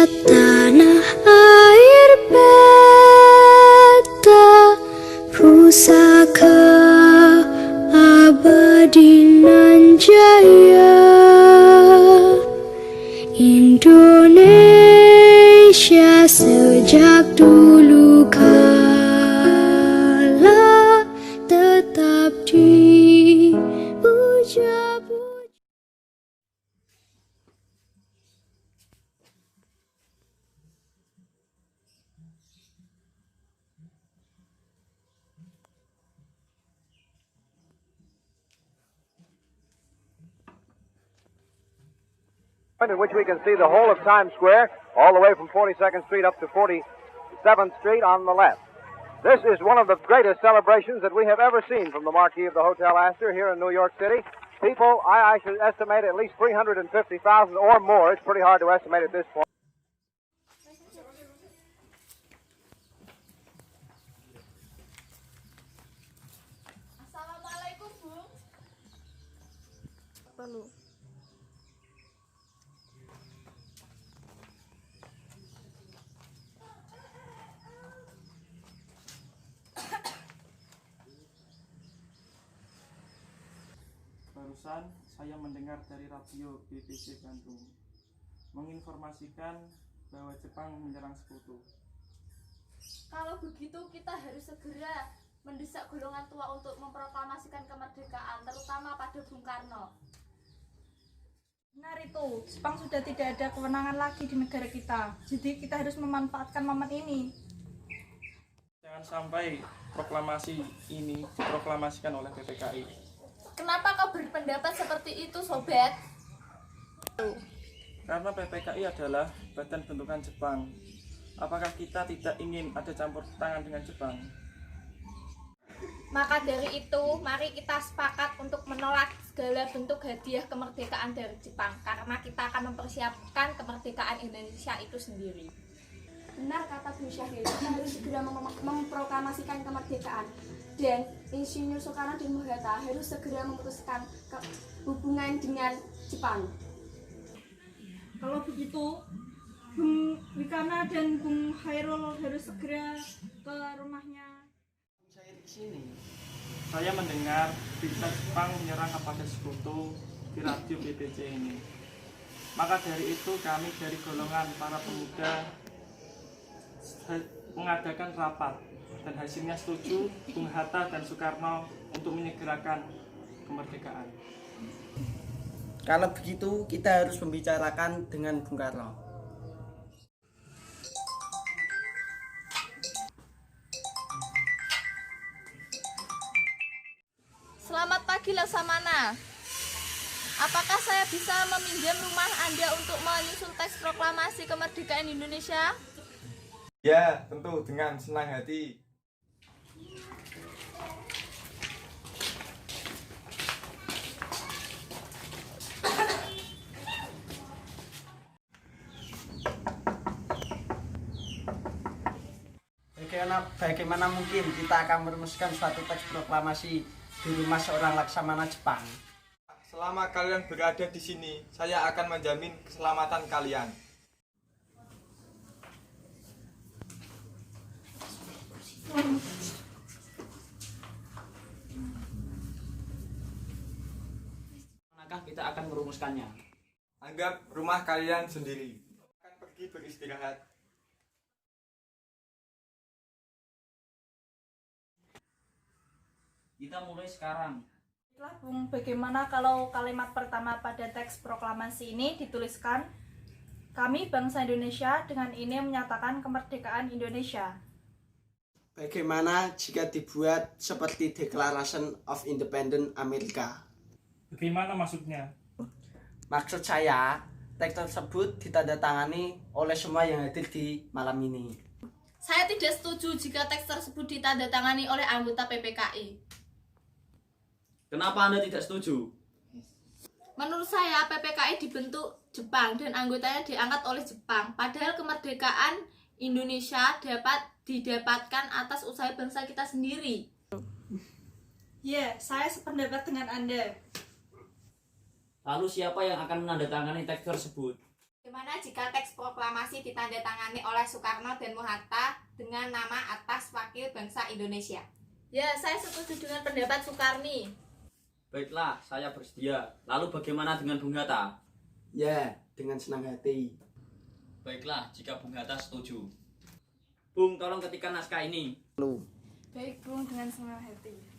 tanah air beta pusaka abadi nan jaya Indonesia sejak dulu kala tetap dipuja-puja. In which we can see the whole of Times Square, all the way from 42nd Street up to 47th Street on the left. This is one of the greatest celebrations that we have ever seen from the marquee of the Hotel Astor here in New York City. People, I should estimate at least 350,000 or more. It's pretty hard to estimate at this point. Assalamualaikum, Bu. Perlu. Barusan saya mendengar dari radio BBC Bandung menginformasikan bahwa Jepang menyerang Sekutu. Kalau begitu kita harus segera mendesak golongan tua untuk memproklamasikan kemerdekaan, terutama pada Bung Karno. Benar itu, Jepang sudah tidak ada kewenangan lagi di negara kita. Jadi kita harus memanfaatkan momen ini. Jangan sampai proklamasi ini diproklamasikan oleh PPKI. Kenapa kau berpendapat seperti itu, Sobat? Karena PPKI adalah badan bentukan Jepang. Apakah kita tidak ingin ada campur tangan dengan Jepang? Maka dari itu, mari kita sepakat untuk menolak segala bentuk hadiah kemerdekaan dari Jepang, karena kita akan mempersiapkan kemerdekaan Indonesia itu sendiri. Benar kata Bu Syahrir, kita harus segera memproklamasikan kemerdekaan. Dan Insinyur Soekarno dan Bung Hatta harus segera memutuskan hubungan dengan Jepang. Kalau begitu, Bung Wikana dan Bung Hairul harus segera ke rumahnya. Saya di sini. Saya mendengar berita Jepang menyerang kepada Sekutu di radio BBC ini. Maka dari itu kami dari golongan para pemuda mengadakan rapat dan hasilnya setuju Bung Hatta dan Soekarno untuk menyegerakan kemerdekaan. Kalau begitu kita harus membicarakan dengan Bung Karno. Selamat pagi, Laksamana. Apakah saya bisa meminjam rumah Anda untuk menyusun teks proklamasi kemerdekaan Indonesia? Ya, tentu dengan senang hati. Bagaimana mungkin kita akan merumuskan suatu teks proklamasi di rumah seorang laksamana Jepang? Selama kalian berada di sini, saya akan menjamin keselamatan kalian. Manakah kita akan merumuskannya? Anggap rumah kalian sendiri. Akan pergi beristirahat. Kita mulai sekarang. Baiklah, Bung, bagaimana kalau kalimat pertama pada teks proklamasi ini dituliskan, kami bangsa Indonesia dengan ini menyatakan kemerdekaan Indonesia. Bagaimana jika dibuat seperti Declaration of Independence Amerika? Bagaimana maksudnya? Maksud saya, teks tersebut ditandatangani oleh semua yang hadir di malam ini. Saya tidak setuju jika teks tersebut ditandatangani oleh anggota PPKI. Kenapa Anda tidak setuju? Menurut saya, PPKI dibentuk Jepang dan anggotanya diangkat oleh Jepang. Padahal kemerdekaan Indonesia dapat didapatkan atas usaha bangsa kita sendiri. Ya, saya sependapat dengan Anda. Lalu siapa yang akan menandatangani teks tersebut? Bagaimana jika teks proklamasi ditandatangani oleh Soekarno dan Muhatta dengan nama Atas Wakil Bangsa Indonesia? Ya, saya setuju dengan pendapat Soekarni. Baiklah, saya bersedia. Lalu bagaimana dengan Bung Hatta? Ya, dengan senang hati. Baiklah, jika Bung Hatta setuju. Bung, tolong ketikkan naskah ini. Baik, Bung, dengan senang hati.